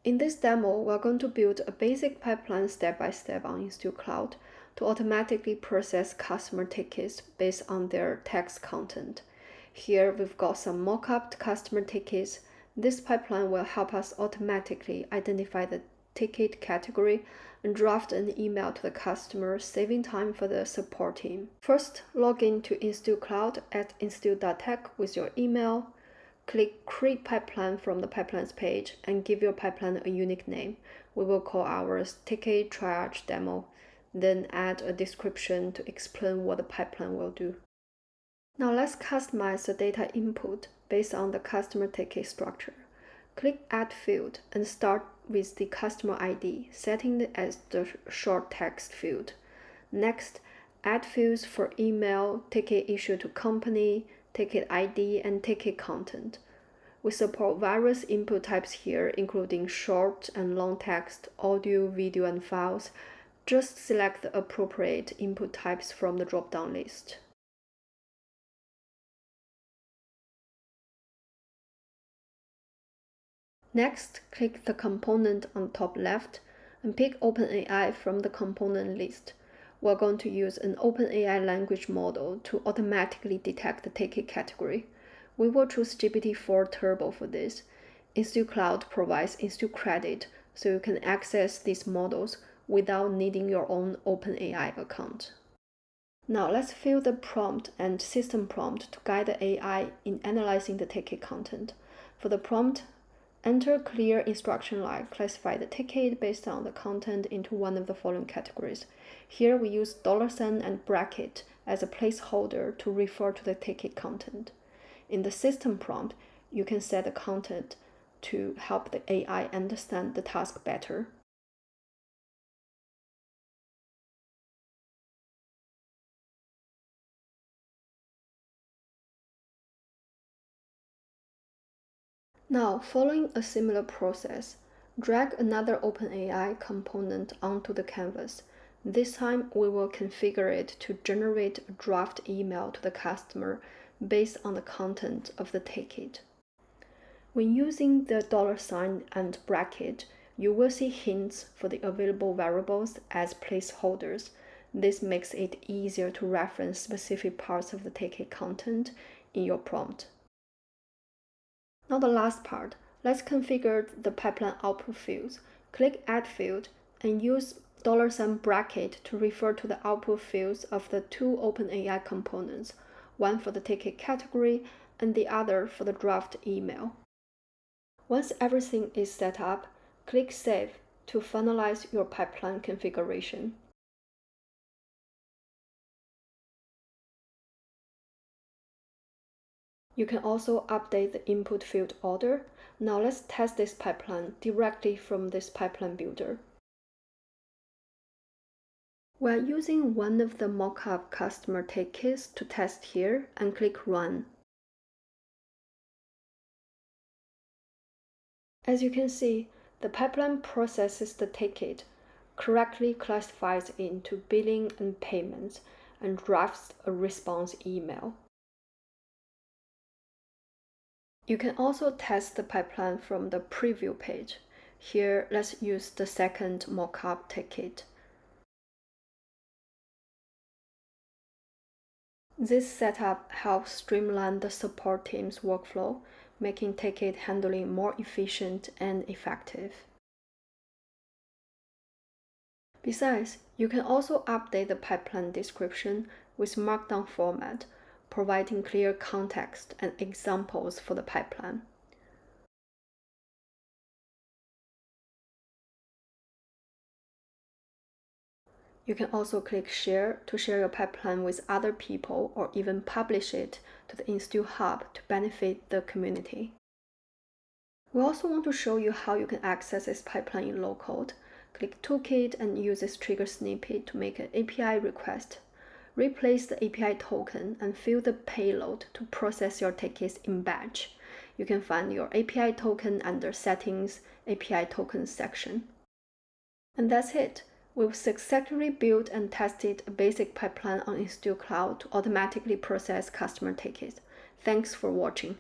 In this demo, we're going to build a basic pipeline step-by-step on InstillCloud to automatically process customer tickets based on their text content. Here, we've got some mock-up customer tickets. This pipeline will help us automatically identify the ticket category and draft an email to the customer, saving time for the support team. First, log in to InstillCloud at instill.tech with your email. Click Create Pipeline from the Pipelines page and give your pipeline a unique name. We will call ours Ticket Triage Demo. Then add a description to explain what the pipeline will do. Now let's customize the data input based on the customer ticket structure. Click Add Field and start with the customer ID, setting it as the short text field. Next, add fields for email, ticket issued to company, ticket ID, and ticket content. We support various input types here, including short and long text, audio, video, and files. Just select the appropriate input types from the drop-down list. Next, click the component on the top left and pick OpenAI from the component list. We're going to use an OpenAI language model to automatically detect the ticket category. We will choose GPT-4 Turbo for this. InstillCloud provides InstillCredit, so you can access these models without needing your own OpenAI account. Now let's fill the prompt and system prompt to guide the AI in analyzing the ticket content. For the prompt, enter clear instruction like classify the ticket based on the content into one of the following categories. Here we use $ and bracket as a placeholder to refer to the ticket content. In the system prompt, you can set the content to help the AI understand the task better. Now, following a similar process, drag another OpenAI component onto the canvas. This time, we will configure it to generate a draft email to the customer based on the content of the ticket. When using the $ and bracket, you will see hints for the available variables as placeholders. This makes it easier to reference specific parts of the ticket content in your prompt. Now the last part, let's configure the pipeline output fields. Click Add Field and use $ bracket to refer to the output fields of the two OpenAI components, one for the ticket category and the other for the draft email. Once everything is set up, click Save to finalize your pipeline configuration. You can also update the input field order. Now let's test this pipeline directly from this pipeline builder. We're using one of the mock-up customer tickets to test here and click Run. As you can see, the pipeline processes the ticket, correctly classifies it into billing and payments, and drafts a response email. You can also test the pipeline from the preview page. Here, let's use the second mock-up ticket. This setup helps streamline the support team's workflow, making ticket handling more efficient and effective. Besides, you can also update the pipeline description with Markdown format, providing clear context and examples for the pipeline. You can also click Share to share your pipeline with other people or even publish it to the Instill Hub to benefit the community. We also want to show you how you can access this pipeline in low code. Click Toolkit and use this trigger snippet to make an API request. Replace the API token and fill the payload to process your tickets in batch. You can find your API token under Settings, API Tokens section. And that's it. We've successfully built and tested a basic pipeline on InstillCloud to automatically process customer tickets. Thanks for watching.